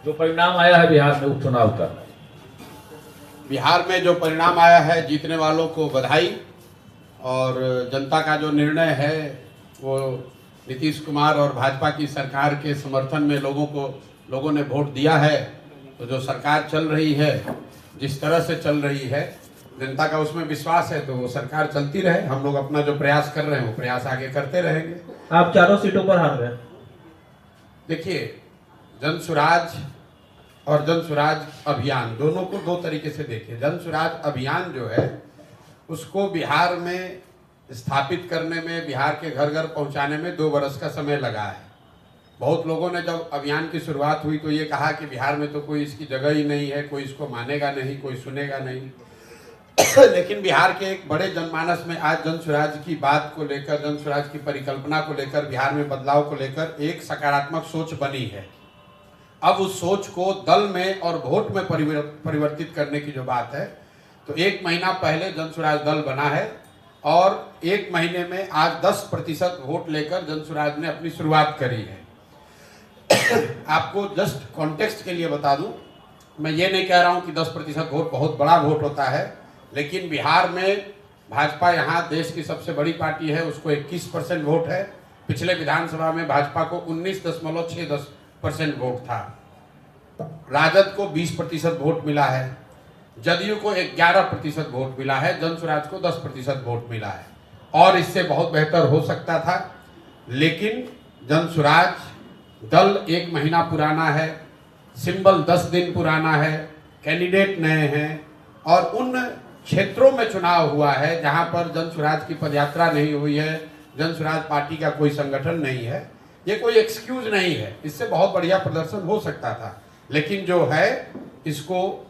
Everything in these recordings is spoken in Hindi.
जो परिणाम आया है बिहार में उपचुनाव का, बिहार में जो परिणाम आया है, जीतने वालों को बधाई। और जनता का जो निर्णय है वो नीतीश कुमार और भाजपा की सरकार के समर्थन में लोगों ने वोट दिया है। तो जो सरकार चल रही है, जिस तरह से चल रही है, जनता का उसमें विश्वास है, तो वो सरकार चलती रहे। हम लोग अपना जो प्रयास कर रहे हैं वो प्रयास आगे करते रहेंगे। आप चारों सीटों पर हार गए। देखिए, जन सुराज और जन सुराज अभियान दोनों को दो तरीके से देखिए। जन सुराज अभियान जो है उसको बिहार में स्थापित करने में, बिहार के घर घर पहुंचाने में 2 बरस का समय लगा है। बहुत लोगों ने जब अभियान की शुरुआत हुई तो ये कहा कि बिहार में तो कोई इसकी जगह ही नहीं है, कोई इसको मानेगा नहीं, कोई सुनेगा नहीं। लेकिन बिहार के एक बड़े जनमानस में आज जन सुराज की बात को लेकर, जन सुराज की परिकल्पना को लेकर, बिहार में बदलाव को लेकर एक सकारात्मक सोच बनी है। अब उस सोच को दल में और वोट में परिवर्तित करने की जो बात है, तो 1 महीना पहले जन सुराज दल बना है और 1 महीने में आज 10% वोट लेकर जन सुराज ने अपनी शुरुआत करी है। आपको जस्ट कॉन्टेक्स्ट के लिए बता दूं, मैं ये नहीं कह रहा हूं कि 10% वोट बहुत बड़ा वोट होता है, लेकिन बिहार में भाजपा यहाँ देश की सबसे बड़ी पार्टी है, उसको 21% वोट है। पिछले विधानसभा में भाजपा को 19.6% वोट था। राजद को 20% वोट मिला है, जदयू को 11% वोट मिला है, जन सुराज को 10% वोट मिला है। और इससे बहुत बेहतर हो सकता था, लेकिन जन सुराज दल 1 महीना पुराना है, सिंबल 10 दिन पुराना है, कैंडिडेट नए हैं और उन क्षेत्रों में चुनाव हुआ है जहां पर जन सुराज की पदयात्रा नहीं हुई है, जन सुराज पार्टी का कोई संगठन नहीं है। ये कोई एक्सक्यूज नहीं है, इससे बहुत बढ़िया प्रदर्शन हो सकता था, लेकिन जो है इसको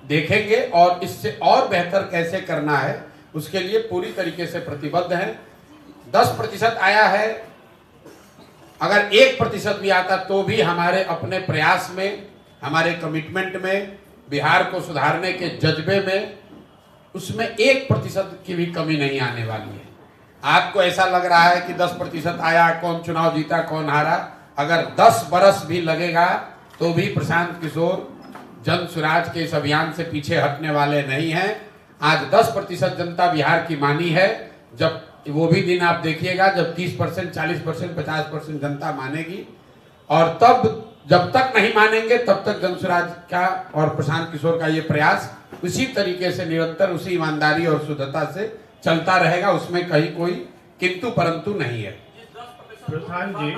देखेंगे और इससे और बेहतर कैसे करना है उसके लिए पूरी तरीके से प्रतिबद्ध हैं। 10% आया है, अगर 1% भी आता तो भी हमारे अपने प्रयास में, हमारे कमिटमेंट में, बिहार को सुधारने के जज्बे में, उसमें 1% की भी कमी नहीं आने वाली है। आपको ऐसा लग रहा है कि 10% आया, कौन चुनाव जीता कौन हारा, अगर 10 बरस भी लगेगा तो भी प्रशांत किशोर जन सुराज के इस अभियान से पीछे हटने वाले नहीं हैं। आज 10% जनता बिहार की मानी है, जब वो भी दिन आप देखिएगा जब 30%, 40%, 50% जनता मानेगी। और तब जब तक नहीं मानेंगे तब तक जन सुराज का और प्रशांत किशोर का ये प्रयास उसी तरीके से निरंतर, उसी ईमानदारी और शुद्धता से चलता रहेगा, उसमें कहीं कोई किंतु परंतु नहीं है। प्रधान जी,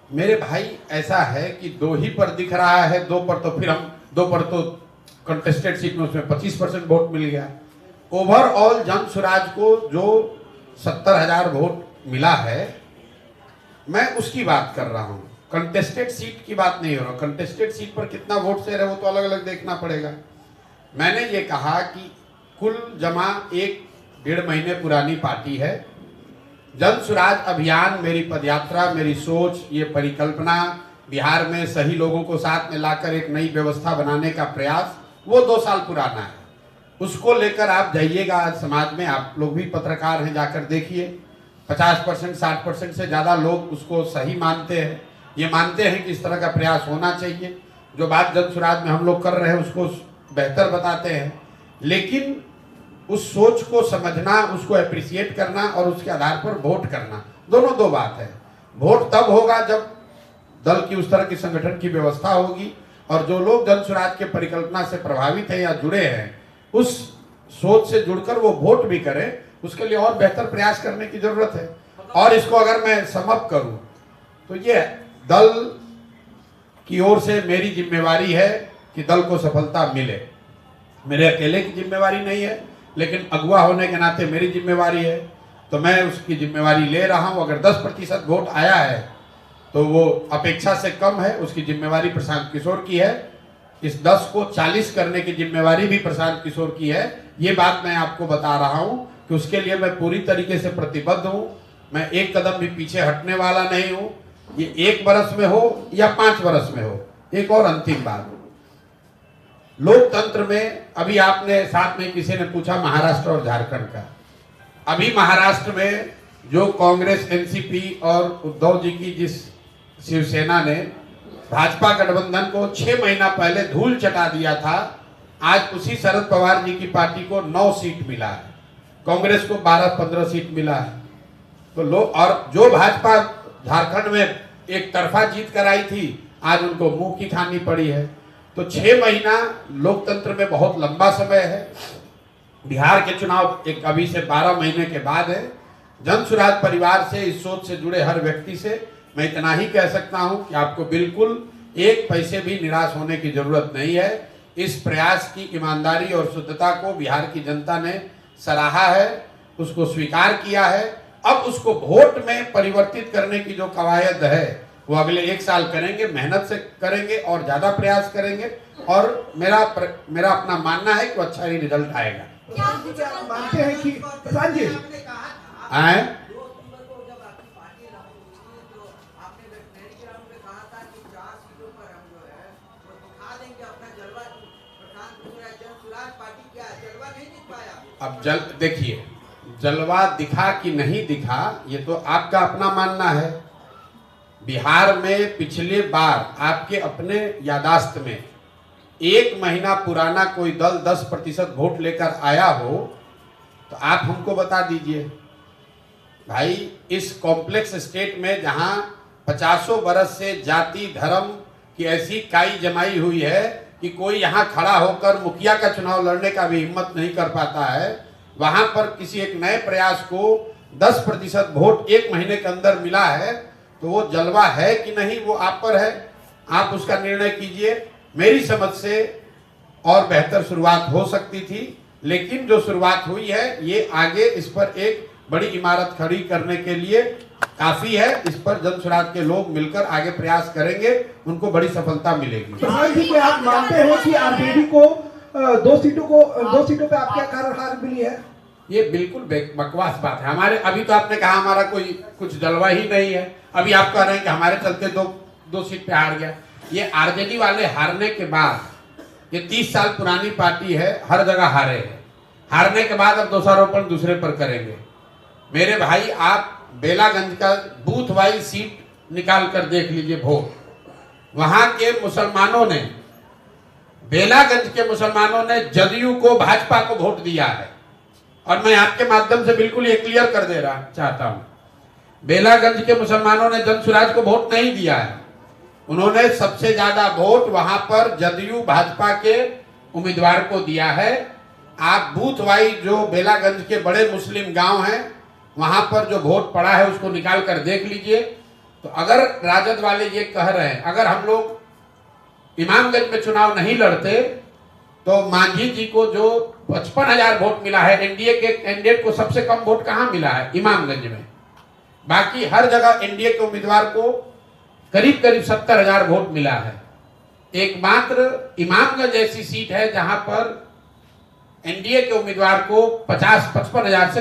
मेरे भाई ऐसा है कि 2 ही पर दिख रहा है, 2 पर तो फिर हम 2 पर तो कंटेस्टेड सीट में उसमें 25% वोट मिल गया। ओवरऑल जन सुराज को जो 70,000 वोट मिला है, मैं उसकी बात कर रहा हूं, कंटेस्टेड सीट की बात नहीं हो रहा। कंटेस्टेड सीट पर कितना वोट शेयर है वो तो अलग अलग देखना पड़ेगा। मैंने ये कहा कि कुल जमा 1-1.5 महीने पुरानी पार्टी है। जन सुराज अभियान, मेरी पदयात्रा, मेरी सोच, ये परिकल्पना, बिहार में सही लोगों को साथ में लाकर एक नई व्यवस्था बनाने का प्रयास, वो 2 साल पुराना है। उसको लेकर आप जाइएगा आज समाज में, आप लोग भी पत्रकार हैं, जाकर देखिए। 50%, 60% से ज़्यादा लोग उसको सही मानते हैं, ये मानते हैं कि इस तरह का प्रयास होना चाहिए। जो बात जन सुराज में हम लोग कर रहे हैं उसको बेहतर बताते हैं, लेकिन उस सोच को समझना, उसको एप्रिसिएट करना और उसके आधार पर वोट करना, दोनों 2 बात है। वोट तब होगा जब दल की उस तरह की संगठन की व्यवस्था होगी और जो लोग जन सुराज के परिकल्पना से प्रभावित हैं या जुड़े हैं, उस सोच से जुड़कर वो वोट भी करें। उसके लिए और बेहतर प्रयास करने की जरूरत है। और इसको अगर मैं समअप करूं तो ये दल की ओर से मेरी जिम्मेवारी है कि दल को सफलता मिले। मेरे अकेले की जिम्मेवारी नहीं है, लेकिन अगुवा होने के नाते मेरी जिम्मेवारी है, तो मैं उसकी जिम्मेवारी ले रहा हूं। अगर 10% वोट आया है तो वो अपेक्षा से कम है, उसकी जिम्मेवारी प्रशांत किशोर की है। इस 10 को 40 करने की जिम्मेवारी भी प्रशांत किशोर की है। ये बात मैं आपको बता रहा हूं कि उसके लिए मैं पूरी तरीके से प्रतिबद्ध हूं। मैं एक कदम भी पीछे हटने वाला नहीं हूं। ये 1 बरस में हो या 5 बरस में हो। एक और अंतिम बात, लोकतंत्र में अभी आपने साथ में किसी ने पूछा महाराष्ट्र और झारखंड का, अभी महाराष्ट्र में जो कांग्रेस, एनसीपी और उद्धव जी की जिस शिवसेना ने भाजपा गठबंधन को 6 महीना पहले धूल चटा दिया था, आज उसी शरद पवार जी की पार्टी को 9 सीट मिला है, कांग्रेस को 12-15 सीट मिला है। तो लोग, और जो भाजपा झारखंड में एक तरफा जीत कराई थी, आज उनको मुंह की खानी पड़ी है। तो 6 महीना लोकतंत्र में बहुत लंबा समय है। बिहार के चुनाव एक अभी से 12 महीने के बाद है। जन सुराज परिवार से, इस सोच से जुड़े हर व्यक्ति से मैं इतना ही कह सकता हूं कि आपको बिल्कुल एक पैसे भी निराश होने की जरूरत नहीं है। इस प्रयास की ईमानदारी और शुद्धता को बिहार की जनता ने सराहा है, उसको स्वीकार किया है। अब उसको वोट में परिवर्तित करने की जो कवायद है वो अगले 1 साल करेंगे, मेहनत से करेंगे और ज्यादा प्रयास करेंगे। और मेरा अपना मानना है कि अच्छा ही रिजल्ट आएगा। मानते हैं कि प्रधान जी आए अब देखिए, जलवा दिखा कि नहीं दिखा ये तो आपका अपना मानना है। बिहार में पिछले बार आपके अपने यादाश्त में 1 महीना पुराना कोई दल 10% वोट लेकर आया हो तो आप हमको बता दीजिए। भाई, इस कॉम्प्लेक्स स्टेट में जहां 50 बरस से जाति धर्म की ऐसी काई जमाई हुई है कि कोई यहाँ खड़ा होकर मुखिया का चुनाव लड़ने का भी हिम्मत नहीं कर पाता है, वहां पर किसी एक नए प्रयास को 10% वोट 1 महीने के अंदर मिला है, तो वो जलवा है कि नहीं वो आप पर है। आप उसका निर्णय कीजिए। मेरी समझ से और बेहतर शुरुआत हो सकती थी, लेकिन जो शुरुआत हुई है ये आगे इस पर एक बड़ी इमारत खड़ी करने के लिए काफी है। इस पर जन सुराज के लोग मिलकर आगे प्रयास करेंगे, उनको बड़ी सफलता मिलेगी। प्रधान जी, क्या आप मानते हैं कि आरजेडी को 2 सीटों पे आपके कारण हार मिली है? ये बिल्कुल बकवास बात है। हमारे अभी तो आपने कहा हमारा कोई कुछ जलवा ही नहीं है, अभी आप कह रहे हैं कि हमारे चलते दो सीट पे हार गया। ये आरजेडी वाले हारने के बाद, ये 30 साल पुरानी पार्टी है, हर जगह हारे हैं। हारने के बाद अब दोषारोपण दूसरे पर करेंगे। मेरे भाई, आप बेलागंज का बूथ वाइज सीट निकाल कर देख लीजिए वोट। वहां के मुसलमानों ने, बेलागंज के मुसलमानों ने जदयू को, भाजपा को वोट दिया है। और मैं आपके माध्यम से बिल्कुल ये क्लियर कर दे रहा चाहता हूं, बेलागंज के मुसलमानों ने जन सुराज को वोट नहीं दिया है। उन्होंने सबसे ज्यादा वोट वहां पर जदयू भाजपा के उम्मीदवार को दिया है। आप बूथ वाइज जो बेलागंज के बड़े मुस्लिम गांव हैं वहां पर जो वोट पड़ा है उसको निकाल कर देख लीजिए। तो अगर राजद वाले ये कह रहे हैं अगर हम लोग इमामगंज में चुनाव नहीं लड़ते तो मांझी जी को जो 55,000 वोट मिला है, एनडीए के कैंडिडेट को सबसे कम वोट कहां मिला है? इमामगंज में। बाकी हर जगह एनडीए के उम्मीदवार को करीब 70,000 वोट मिला है। एकमात्र इमामगंज ऐसी सीट है जहां पर एनडीए के उम्मीदवार को 55,000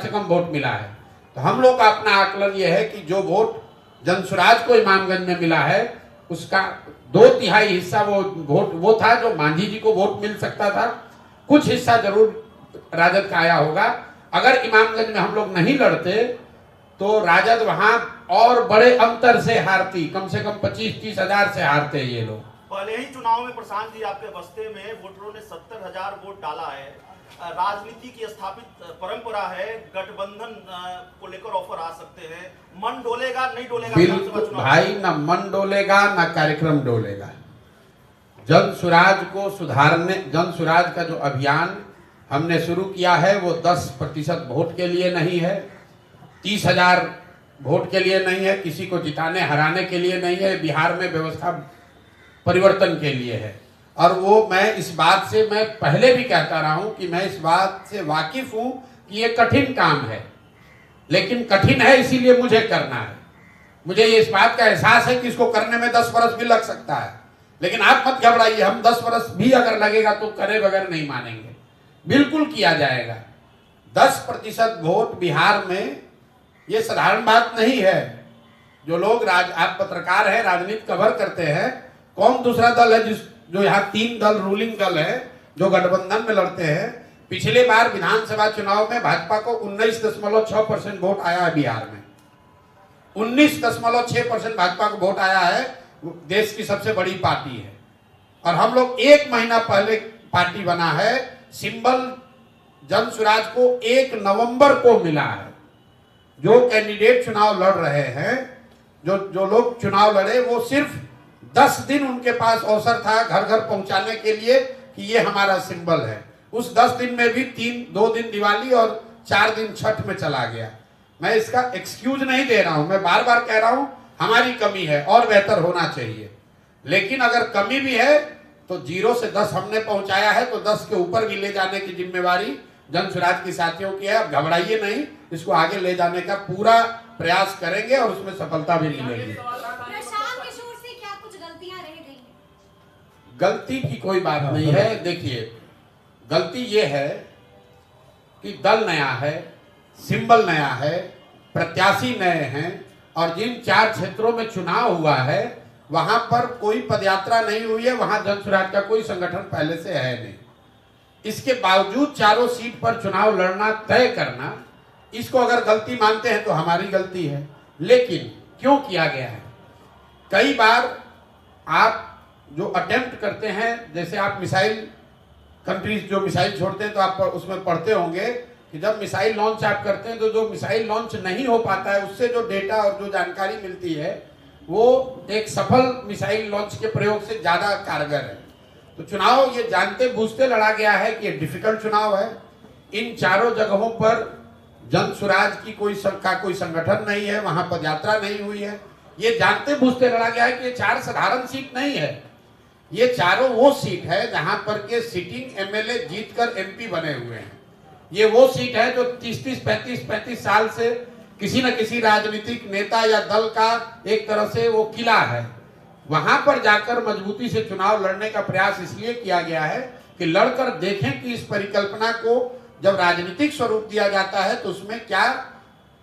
से कम वोट मिला है। तो हम लोग का अपना आकलन यह है कि जो वोट जनसुराज को इमामगंज में मिला है उसका 2/3 हिस्सा वो था जो मांझी जी को वोट मिल सकता था। कुछ हिस्सा जरूर राजद का आया होगा। अगर इमामगंज में हम लोग नहीं लड़ते तो राजद वहां और बड़े अंतर से हारती, कम से कम 25-30 हजार से हारते ये लोग। पहले ही चुनाव में प्रशांत जी आपके बस्ते में वोटरों ने 70,000 वोट डाला है। राजनीति की स्थापित परंपरा है, गठबंधन को लेकर ऑफर आ सकते हैं। मन डोलेगा नहीं डोलेगा? बिल्कुल भाई, ना मन डोलेगा ना कार्यक्रम डोलेगा। जन सुराज को सुधारने, जन सुराज का जो अभियान हमने शुरू किया है वो 10% वोट के लिए नहीं है, 30,000 वोट के लिए नहीं है, किसी को जिताने हराने के लिए नहीं है, बिहार में व्यवस्था परिवर्तन के लिए है। और वो मैं इस बात से मैं पहले भी कहता रहा हूं कि मैं इस बात से वाकिफ हूं कि ये कठिन काम है, लेकिन कठिन है इसीलिए मुझे करना है। मुझे ये इस बात का एहसास है कि इसको करने में 10 वर्ष भी लग सकता है, लेकिन आप मत घबराइए, हम 10 वर्ष भी अगर लगेगा तो करे बगैर नहीं मानेंगे, बिल्कुल किया जाएगा। 10% वोट बिहार में ये साधारण बात नहीं है। जो लोग आप पत्रकार हैं, राजनीति कवर करते हैं, कौन दूसरा दल है जो यहाँ 3 दल रूलिंग दल है जो गठबंधन में लड़ते हैं, पिछले बार विधानसभा चुनाव में भाजपा को 19.6% वोट आया है बिहार में। 19.6% भाजपा को वोट आया है। देश की सबसे बड़ी पार्टी है। और हम लोग 1 महीना पहले पार्टी बना है। सिंबल जन स्वराज को 1 नवंबर को मिला है। जो कैंडिडेट चुनाव लड़ रहे हैं, जो लोग चुनाव लड़े, वो सिर्फ 10 दिन उनके पास अवसर था घर घर पहुंचाने के लिए कि ये हमारा सिंबल है। उस 10 दिन में भी 2 दिन दिवाली और 4 दिन छठ में चला गया। मैं इसका एक्सक्यूज नहीं दे रहा हूं, मैं बार बार कह रहा हूं हमारी कमी है और बेहतर होना चाहिए। लेकिन अगर कमी भी है तो 0 से 10 हमने पहुंचाया है, तो 10 के ऊपर भी ले जाने की जिम्मेवारी जन स्वराज के साथियों की है। अब घबराइए नहीं, इसको आगे ले जाने का पूरा प्रयास करेंगे और उसमें सफलता भी मिलेगी। प्रशांत किशोर से क्या कुछ गलतियां रह गई हैं? गलती की कोई बात नहीं है। देखिए, गलती ये है कि दल नया है, सिंबल नया है, प्रत्याशी नए हैं, और जिन 4 क्षेत्रों में चुनाव हुआ है वहां पर कोई पदयात्रा नहीं हुई है, वहां जन स्वराज का कोई संगठन पहले से है नहीं। इसके बावजूद चारों सीट पर चुनाव लड़ना, तय करना, इसको अगर गलती मानते हैं तो हमारी गलती है। लेकिन क्यों किया गया है? कई बार आप जो अटेम्प्ट करते हैं, जैसे आप मिसाइल कंट्रीज जो मिसाइल छोड़ते हैं तो आप उसमें पढ़ते होंगे कि जब मिसाइल लॉन्च आप करते हैं तो जो मिसाइल लॉन्च नहीं हो पाता है उससे जो डेटा और जो जानकारी मिलती है वो एक सफल मिसाइल लॉन्च के प्रयोग से ज्यादा कारगर है। तो चुनाव ये जानते बूझते लड़ा गया है कि डिफिकल्ट चुनाव है। इन चारों जगहों पर जन स्वराज की कोई संगठन नहीं है, वहां पदयात्रा नहीं हुई है। ये जानते बूझते लड़ा गया है कि ये 4 साधारण सीट नहीं है, ये चारों वो सीट है जहां पर के सिटिंग एमएलए जीतकर एमपी बने हुए हैं। ये वो सीट है जो 30-35 साल से किसी न किसी राजनीतिक नेता या दल का एक तरह से वो किला है। वहां पर जाकर मजबूती से चुनाव लड़ने का प्रयास इसलिए किया गया है कि लड़कर देखें कि इस परिकल्पना को जब राजनीतिक स्वरूप दिया जाता है तो उसमें क्या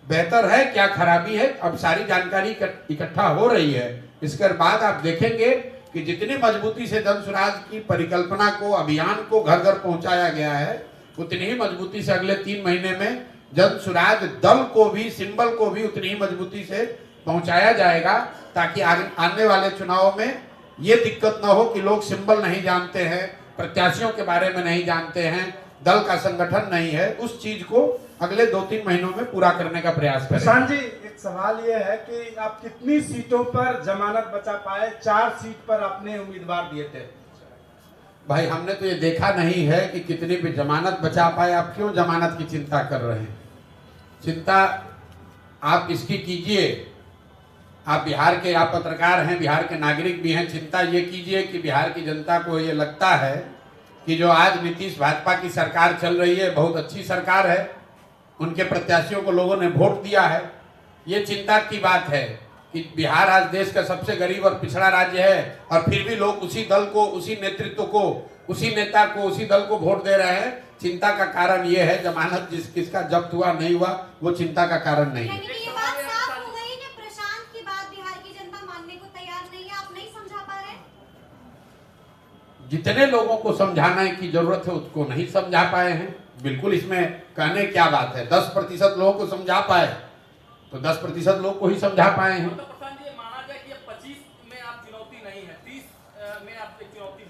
बेहतर है, क्या खराबी है। अब सारी जानकारी इकट्ठा हो रही है। इसके बाद आप देखेंगे कि जितनी मजबूती से जन स्वराज की परिकल्पना को, अभियान को घर घर पहुंचाया गया है, उतनी ही मजबूती से अगले 3 महीने में जन स्वराज दल को भी, सिंबल को भी उतनी ही मजबूती से पहुंचाया जाएगा, ताकि आने वाले चुनाव में ये दिक्कत ना हो कि लोग सिंबल नहीं जानते हैं, प्रत्याशियों के बारे में नहीं जानते हैं, दल का संगठन नहीं है। उस चीज को अगले 2-3 महीनों में पूरा करने का प्रयास करें। प्रशांत जी, एक सवाल ये है कि आप कितनी सीटों पर जमानत बचा पाए? 4 सीट पर आपने उम्मीदवार दिए थे। भाई, हमने तो ये देखा नहीं है कि कितनी भी जमानत बचा पाए। आप क्यों जमानत की चिंता कर रहे हैं? चिंता आप इसकी कीजिए, आप बिहार के, आप पत्रकार हैं, बिहार के नागरिक भी हैं। चिंता ये कीजिए कि बिहार की जनता को ये लगता है कि जो आज नीतीश भाजपा की सरकार चल रही है बहुत अच्छी सरकार है, उनके प्रत्याशियों को लोगों ने वोट दिया है। ये चिंता की बात है कि बिहार आज देश का सबसे गरीब और पिछड़ा राज्य है और फिर भी लोग उसी दल को, उसी नेतृत्व को, उसी नेता को, उसी दल को वोट दे रहे हैं। चिंता का कारण ये है, जमानत किसका जब्त हुआ नहीं हुआ वो चिंता का कारण नहीं है। ये बात साफ हो गई कि प्रशांत की बात बिहार की जनता मानने को तैयार नहीं है। आप नहीं समझा पा रहे? जितने लोगों को समझाने की जरूरत है उसको नहीं समझा पाए हैं। बिल्कुल, इसमें कहने क्या बात है। 10% लोगों को समझा पाए तो 10% लोग को ही समझा पाए हैं। तो प्रशांत जी, माना जाए कि 25 में आप चुनौती नहीं है, 30 में आप चुनौती।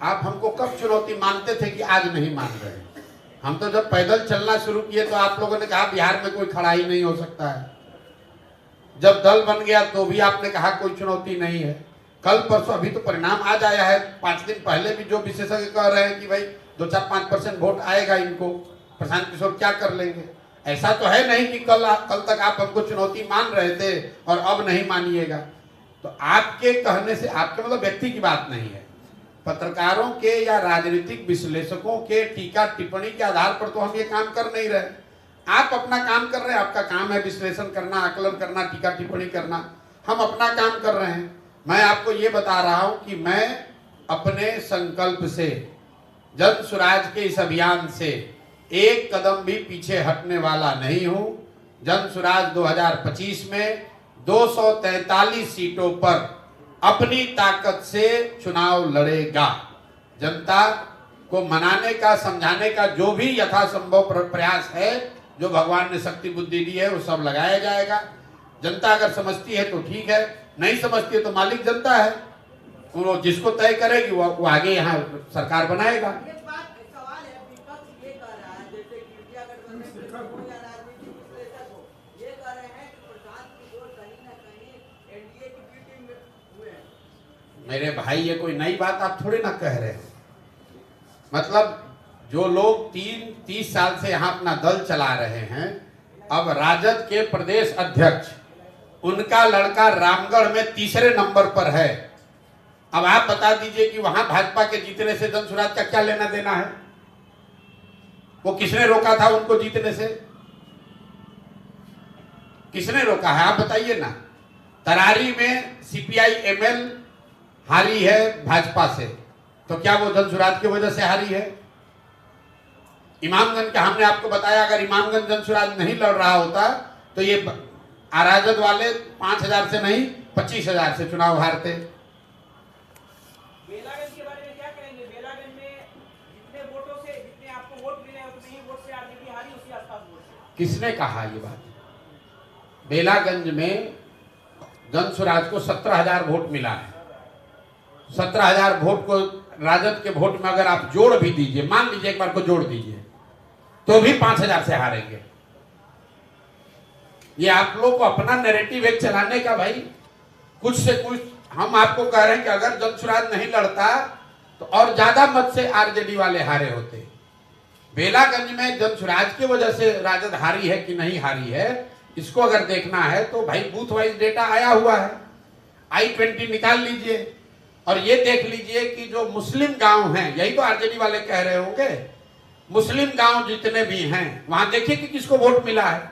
आप हमको कब चुनौती मानते थे कि आज नहीं मान रहे? हम तो जब पैदल चलना शुरू किए तो आप लोगों ने कहा बिहार में कोई खड़ा ही नहीं हो सकता है। जब दल बन गया तो भी आपने कहा कोई चुनौती नहीं है। कल परसों अभी तो परिणाम आज आया है, 5 दिन पहले भी जो विशेषज्ञ कह रहे हैं कि भाई 2-4-5% वोट आएगा इनको, प्रशांत किशोर क्या कर लेंगे। ऐसा तो है नहीं कि कल तक आप हमको चुनौती मान रहे थे और अब नहीं मानिएगा। तो आपके कहने से, आपके मतलब व्यक्ति की बात नहीं है, पत्रकारों के या राजनीतिक विश्लेषकों के टीका टिप्पणी के आधार पर तो हम ये काम कर नहीं रहे। आप अपना काम कर रहे हैं, आपका काम है विश्लेषण करना, आकलन करना, टीका टिप्पणी करना। हम अपना काम कर रहे हैं। मैं आपको ये बता रहा हूं कि मैं अपने संकल्प से, जन स्वराज के इस अभियान से एक कदम भी पीछे हटने वाला नहीं हूं। जन स्वराज 2025 में 243 सीटों पर अपनी ताकत से चुनाव लड़ेगा। जनता को मनाने का, समझाने का जो भी यथासंभव प्रयास है, जो भगवान ने शक्ति बुद्धि दी है, वो सब लगाया जाएगा। जनता अगर समझती है तो ठीक है, नहीं समझती है तो मालिक जनता है, वो जिसको तय करेगी वो आगे यहाँ सरकार बनाएगा। एक बात सवाल है, विपक्ष ये कह रहा है, जैसे कि इंडिया गठबंधन हो या राजनीतिक विश्लेषक हो, ये कह रहे हैं कि प्रशांत किशोर कहीं ना कहीं एनडीए की बी टीम में हुए हैं। मेरे भाई, ये कोई नई बात आप थोड़ी ना कह रहे हैं। मतलब जो लोग 30 साल से यहाँ अपना दल चला रहे हैं, अब राजद के प्रदेश अध्यक्ष, उनका लड़का रामगढ़ में तीसरे नंबर पर है। अब आप बता दीजिए कि वहां भाजपा के जीतने से जनसुराज का क्या लेना देना है? वो किसने रोका था उनको जीतने से? किसने रोका है आप बताइए ना। तरारी में सीपीआई एमएल हारी है भाजपा से, तो क्या वो जनसुराज की वजह से हारी है? इमामगंज का हमने आपको बताया, अगर इमामगंज जनसुराज नहीं लड़ रहा होता तो ये राजद वाले 5,000 से नहीं 25,000 से चुनाव हारते। बेलागंज के बारे में क्या कहेंगे? बेलागंज में जितने वोटों से, जितने आपको वोट मिले उतने ही वोट से आरजेडी हारी, उसी आसपास वोट से। किसने कहा ये बात? बेलागंज में जनसुराज को 17,000 वोट मिला है। 17,000 वोट को राजद के वोट में अगर आप जोड़ भी दीजिए, मान लीजिए एक बार को जोड़ दीजिए, तो भी 5,000 से हारेंगे। ये आप लोग को अपना नैरेटिव एक चलाने का भाई, कुछ से कुछ हम आपको कह रहे हैं कि अगर जनसुराज नहीं लड़ता तो और ज्यादा मत से आरजेडी वाले हारे होते। बेलागंज में जनसुराज की वजह से राजद हारी है कि नहीं हारी है, इसको अगर देखना है तो भाई बूथ वाइज डेटा आया हुआ है, I-20 निकाल लीजिए और ये देख लीजिए कि जो मुस्लिम गांव हैं, यही तो आरजेडी वाले कह रहे होंगे, मुस्लिम गांव जितने भी हैं वहां देखिए कि किसको वोट मिला है।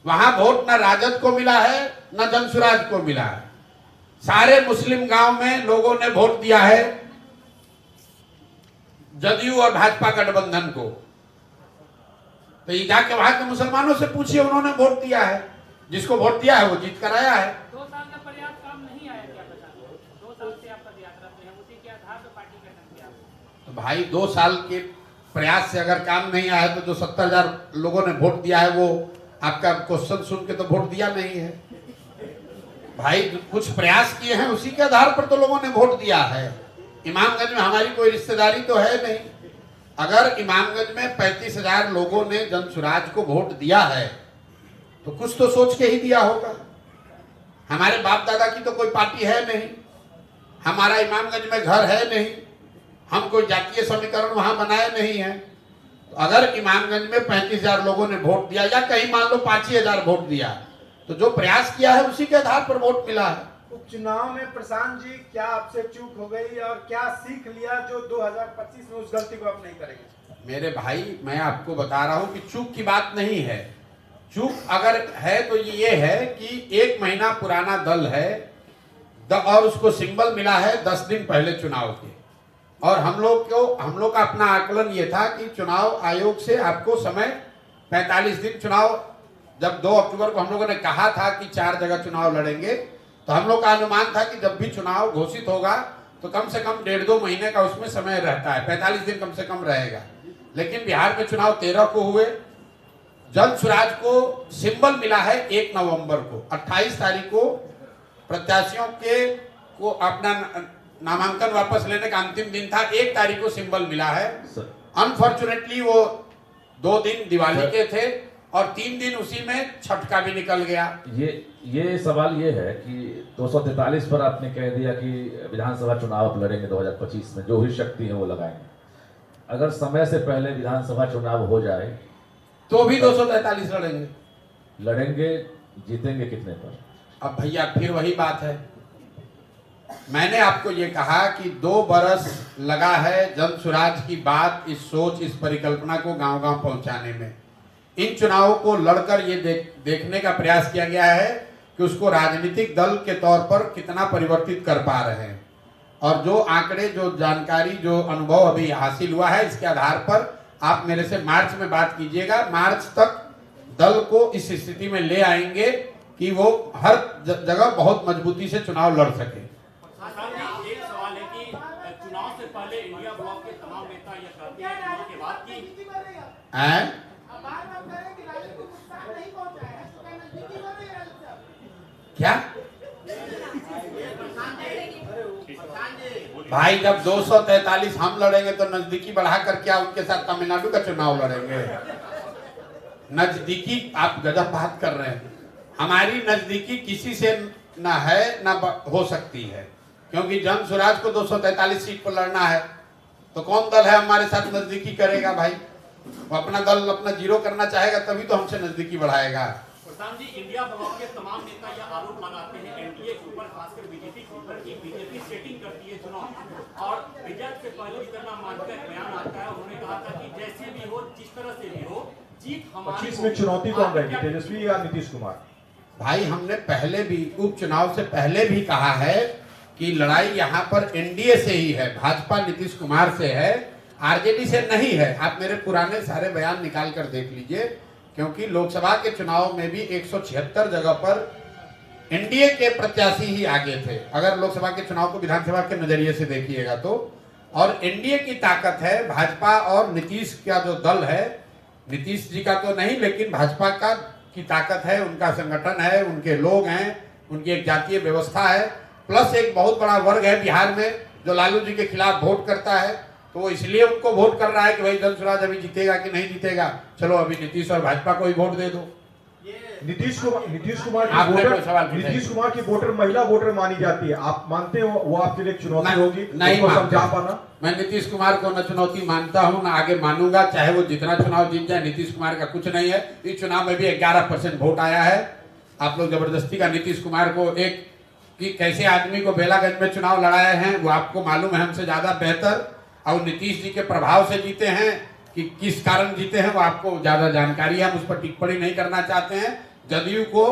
वहां वोट ना राजद को मिला है ना जनसुराज को मिला है। सारे मुस्लिम गांव में लोगों ने वोट दिया है जदयू और भाजपा गठबंधन को। तो ये जाके वहां के मुसलमानों से पूछिए, उन्होंने वोट दिया है, जिसको वोट दिया है वो जीत कर आया है। 2 साल का पर्याप्त काम नहीं आया क्या प्रशासन? 2 साल से आप पदयात्रा पे हैं, उसी के आधार पर पार्टी गठन किया। तो भाई 2 साल के प्रयास से अगर काम नहीं आया तो जो 70,000 लोगों ने वोट दिया है वो आपका क्वेश्चन सुन के तो वोट दिया नहीं है भाई। कुछ प्रयास किए हैं, उसी के आधार पर तो लोगों ने वोट दिया है। इमामगंज में हमारी कोई रिश्तेदारी तो है नहीं। अगर इमामगंज में 35,000 लोगों ने जनसुराज को वोट दिया है तो कुछ तो सोच के ही दिया होगा। हमारे बाप दादा की तो कोई पार्टी है नहीं, हमारा इमामगंज में घर है नहीं, हम कोई जातीय समीकरण वहां बनाए नहीं है। तो अगर इमामगंज में 35,000 लोगों ने वोट दिया या कहीं मान लो 5,000 वोट दिया, तो जो प्रयास किया है उसी के आधार पर वोट मिला है। उपचुनाव में प्रशांत जी क्या आपसे चूक हो गई और क्या सीख लिया जो 2025 में उस गलती को आप नहीं करेंगे? मेरे भाई, मैं आपको बता रहा हूं कि चूक की बात नहीं है। चूक अगर है तो ये है कि 1 महीना पुराना दल है और उसको सिंबल मिला है 10 दिन पहले चुनाव के, और हम लोग का अपना आकलन ये था कि चुनाव आयोग से आपको समय 45 दिन, चुनाव जब 2 अक्टूबर को हम लोगों ने कहा था कि 4 जगह चुनाव लड़ेंगे, तो हम लोग का अनुमान था कि जब भी चुनाव घोषित होगा तो कम से कम 1.5-2 महीने का उसमें समय रहता है, 45 दिन कम से कम रहेगा। लेकिन बिहार में चुनाव 13 को हुए, जनसुराज को सिंबल मिला है 1 नवंबर को। 28 तारीख को प्रत्याशियों को अपना नामांकन वापस लेने का अंतिम दिन था, 1 तारीख को सिंबल मिला है। अनफॉर्चुनेटली वो 2 दिन दिवाली के थे और 3 दिन उसी में छठ का भी निकल गया। ये सवाल ये है कि 243 पर आपने कह दिया कि विधानसभा चुनाव आप लड़ेंगे 2025 में, जो भी शक्ति है वो लगाएंगे। अगर समय से पहले विधानसभा चुनाव हो जाए तो भी 243 लड़ेंगे, जीतेंगे कितने पर? अब भैया फिर वही बात है, मैंने आपको ये कहा कि 2 बरस लगा है जनसुराज की बात, इस सोच, इस परिकल्पना को गांव-गांव पहुंचाने में। इन चुनावों को लड़कर ये देखने का प्रयास किया गया है कि उसको राजनीतिक दल के तौर पर कितना परिवर्तित कर पा रहे हैं। और जो आंकड़े, जो जानकारी, जो अनुभव अभी हासिल हुआ है, इसके आधार पर आप मेरे से मार्च में बात कीजिएगा। मार्च तक दल को इस स्थिति में ले आएंगे कि वो हर जगह बहुत मजबूती से चुनाव लड़ सके। एक सवाल है कि चुनाव से पहले इंडिया ब्लॉक के तमाम नेता हैं? क्या भाई, जब 243 हम लड़ेंगे तो नजदीकी बढ़ाकर क्या उनके साथ तमिलनाडु का चुनाव लड़ेंगे? नजदीकी आप गजब बात कर रहे हैं। हमारी नजदीकी किसी से ना है ना हो सकती है, क्योंकि जन स्वराज को 243 सीट पर लड़ना है तो कौन दल है हमारे साथ नजदीकी करेगा भाई? वो अपना दल अपना जीरो करना चाहेगा तभी तो हमसे नजदीकी बढ़ाएगा। प्रधान जी, इंडिया ब्लॉक के तमाम नेता यह आरोप लगाते हैं एनडीए के ऊपर, खासकर बीजेपी के ऊपर, कि बीजेपी सेटिंग करती है चुनाव और रिजल्ट से पहले जितना मानकर बयान आता है। उन्होंने कहा था कि जैसे भी हो, जिस तरह से भी हो, जीत हमारी। 25 में चुनौती कौन रहेगी, तेजस्वी या नीतीश कुमार? भाई, हमने पहले भी उपचुनाव से पहले भी कहा है कि लड़ाई यहाँ पर एनडीए से ही है, भाजपा नीतीश कुमार से है, आरजेडी से नहीं है। आप मेरे पुराने सारे बयान निकाल कर देख लीजिए, क्योंकि लोकसभा के चुनाव में भी 176 जगह पर एनडीए के प्रत्याशी ही आगे थे, अगर लोकसभा के चुनाव को विधानसभा के नजरिए से देखिएगा तो। और एनडीए की ताकत है, भाजपा और नीतीश का जो दल है, नीतीश जी का तो नहीं लेकिन भाजपा का की ताकत है, उनका संगठन है, उनके लोग हैं, उनकी एक जातीय व्यवस्था है, प्लस एक बहुत बड़ा वर्ग है बिहार में जो लालू जी के खिलाफ वोट करता है, तो वो इसलिए उनको वोट कर रहा है कि भाई जन स्वराज अभी जीतेगा कि नहीं जीतेगा, चलो अभी नीतीश और भाजपा को ही वोट दे दो। नीतीश कुमार की वोटर महिला वोटर मानी जाती है, आप मानते हो वो आपके लिए चुनौती होगी? नहीं समझा पाना। मैं नीतीश कुमार को न चुनौती मानता हूं, न आगे मानूंगा, चाहे वो जितना चुनाव जीत जाए, नीतीश कुमार का कुछ नहीं है। इस चुनाव में भी 11% वोट आया है। आप लोग जबरदस्ती का नीतीश कुमार को एक कि कैसे आदमी को बेलागंज में चुनाव लड़ाए हैं वो आपको मालूम है हमसे ज्यादा बेहतर, और नीतीश जी के प्रभाव से जीते हैं कि किस कारण जीते हैं वो आपको ज्यादा जानकारी है, हम उस पर टिप्पणी नहीं करना चाहते हैं। जदयू को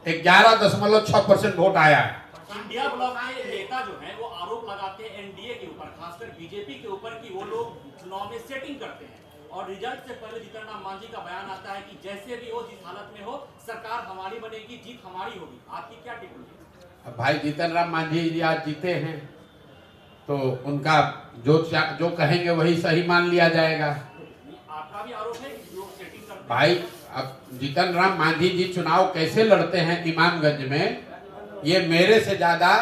11.6% वोट आया है। इंडिया ब्लॉक के नेता जो हैं वो आरोप लगाते हैं एनडीए के ऊपर, खासकर बीजेपी के ऊपर, कि वो लोग चुनाव में सेटिंग करते हैं और रिजल्ट से पहले जीतन राम मांझी का बयान आता है कि जैसे भी हो, जिस हालत में हो, सरकार हमारी बनेगी, जीत हमारी होगी। आपकी क्या टिप्पणी? भाई, जीतन राम मांझी जी आज जीते हैं तो उनका जो कहेंगे वही सही मान लिया जाएगा। आपका भी आरोप है कि लोग सेटिंग करते हैं। भाई, अब जीतन राम मांझी जी चुनाव कैसे लड़ते हैं इमामगंज में, ये मेरे से ज्यादा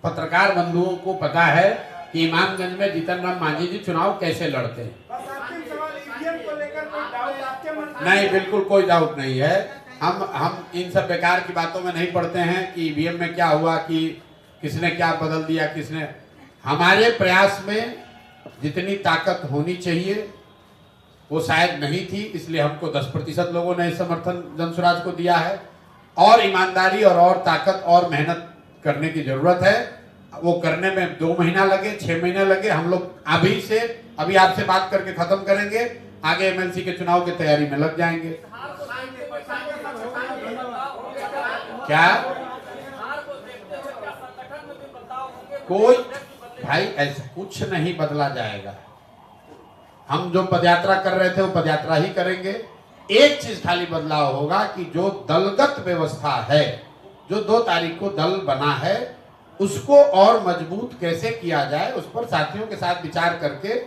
पत्रकार बंधुओं को पता है कि इमामगंज में जीतन राम मांझी जी चुनाव कैसे लड़ते हैं। नहीं, बिल्कुल कोई डाउट नहीं है। हम इन सब बेकार की बातों में नहीं पड़ते हैं कि ईवीएम में क्या हुआ, कि किसने क्या बदल दिया, किसने। हमारे प्रयास में जितनी ताकत होनी चाहिए वो शायद नहीं थी, इसलिए हमको 10% लोगों ने समर्थन जन स्वराज को दिया है। और ईमानदारी और ताकत और मेहनत करने की जरूरत है। वो करने में 2 महीना लगे, 6 महीने लगे, हम लोग अभी आपसे बात करके खत्म करेंगे, आगे एमएलसी के चुनाव की तैयारी में लग जाएंगे। क्या कोई भाई ऐसा कुछ नहीं बदला जाएगा। हम जो पदयात्रा कर रहे थे वो पदयात्रा ही करेंगे। एक चीज खाली बदलाव होगा कि जो दलगत व्यवस्था है, जो 2 तारीख को दल बना है, उसको और मजबूत कैसे किया जाए, उस पर साथियों के साथ विचार करके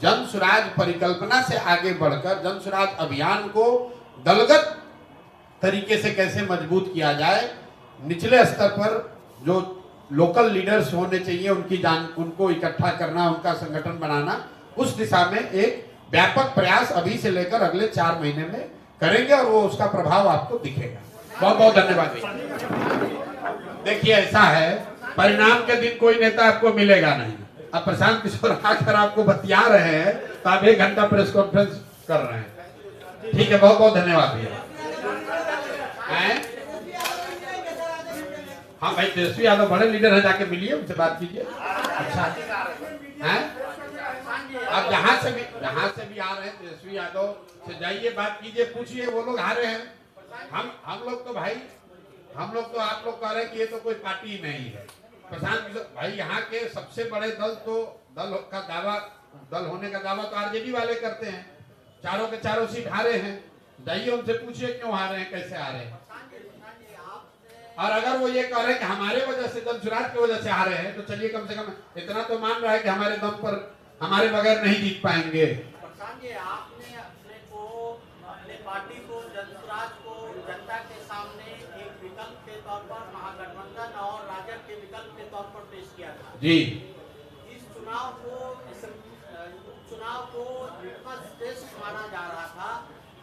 जन स्वराज परिकल्पना से आगे बढ़कर जन स्वराज अभियान को दलगत तरीके से कैसे मजबूत किया जाए। निचले स्तर पर जो लोकल लीडर्स होने चाहिए उनको इकट्ठा करना, उनका संगठन बनाना, उस दिशा में एक व्यापक प्रयास अभी से लेकर अगले 4 महीने में करेंगे और वो उसका प्रभाव आपको दिखेगा। बहुत बहुत धन्यवाद। देखिए, ऐसा है, परिणाम के दिन कोई नेता आपको मिलेगा नहीं। अब प्रशांत किशोर आकर आपको बतिया रहे हैं तो आप 1 घंटा प्रेस कॉन्फ्रेंस कर रहे हैं। ठीक है, बहुत बहुत धन्यवाद भैया। हाँ भाई, तेजस्वी यादव बड़े लीडर हैं, जाके मिलिए, उनसे बात कीजिए। अच्छा है, अब जहाँ से भी आ रहे हैं तेजस्वी यादव से जाइए, बात कीजिए, पूछिए, वो लोग आ रहे हैं। हम लोग तो भाई, हम लोग तो आप लोग कह रहे हैं कि ये तो कोई पार्टी ही नहीं है। प्रशांत भाई, यहाँ के सबसे बड़े दल होने का दावा तो आरजेडी वाले करते हैं, चारों के चारों सीट हारे हैं। जाइए, उनसे पूछिए क्यों हारे हैं, कैसे हारे हैं। और अगर वो ये कह रहे हैं कि हमारे वजह से, जन स्वराज की वजह से हारे हैं, तो चलिए कम से कम इतना तो मान रहा है कि हमारे दम पर, हमारे बगैर नहीं जीत पाएंगे। आपने अपने को महागठबंधन और राजद के विकल्प के तौर पर पेश किया था। जी, इस चुनाव को लिटमस टेस्ट माना जा रहा था।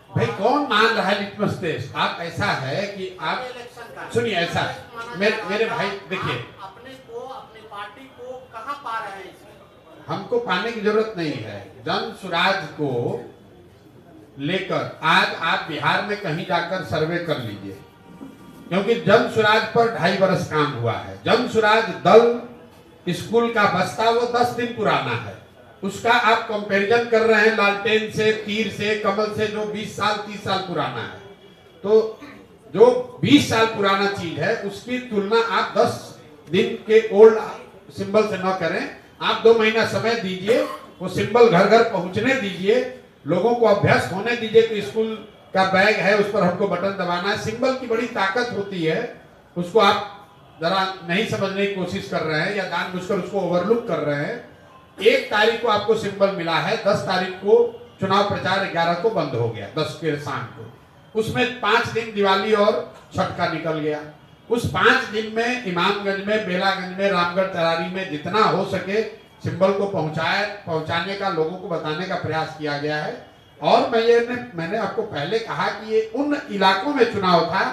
भाई कौन मान रहा है लिटमस टेस्ट? आप ऐसा है कि आप इलेक्शन का सुनिए, ऐसा मेरे भाई देखिए, अपने पार्टी को कहाँ पा रहे हैं इसमें? हमको पाने की जरूरत नहीं है। जन सुराज को लेकर आज आप बिहार में कहीं जाकर सर्वे कर लीजिए, क्योंकि जन सुराज पर 2.5 बरस काम हुआ है। जन सुराज दल स्कूल का बस्ता वो 10 दिन पुराना है, उसका आप कंपैरिजन कर रहे हैं लालटेन से, तीर से, कमल से, जो 20 साल 30 साल पुराना है। तो जो 20 साल पुराना चीज है उसकी तुलना आप 10 दिन के ओल्ड सिंबल से न करें। आप 2 महीना समय दीजिए, वो सिंबल घर घर पहुंचने दीजिए, लोगों को अभ्यास होने दीजिए कि स्कूल का बैग है उस पर हमको बटन दबाना है। सिंबल की बड़ी ताकत होती है, उसको आप जरा नहीं समझने की कोशिश कर रहे हैं या जानबूझकर उसको ओवरलुक कर रहे हैं। 1 तारीख को आपको सिंबल मिला है, 10 तारीख को चुनाव प्रचार 11 को बंद हो गया, 10 के शाम को। उसमें 5 दिन दिवाली और छठ का निकल गया। उस 5 दिन में इमामगंज में, बेलागंज में, रामगढ़ तरारी में जितना हो सके सिंबल को पहुंचाने का, लोगों को बताने का प्रयास किया गया है। और मैंने आपको पहले कहा कि ये उन इलाकों में चुनाव था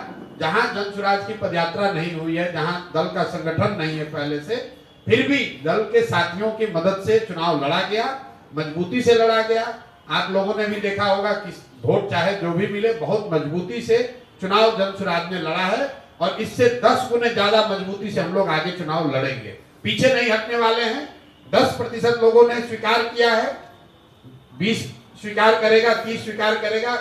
जहां जन सुराज की पदयात्रा नहीं हुई है, जहां दल का संगठन नहीं है पहले से, फिर भी दल के साथियों की मदद से चुनाव लड़ा गया, मजबूती से लड़ा गया। आप लोगों ने भी देखा होगा कि वोट चाहे जो भी मिले, बहुत मजबूती से चुनाव जन सुराज ने लड़ा है और इससे 10 गुने ज्यादा मजबूती से हम लोग आगे चुनाव लड़ेंगे, पीछे नहीं हटने वाले हैं। 10% लोगों ने स्वीकार किया है, 20 स्वीकार करेगा, 30 स्वीकार करेगा।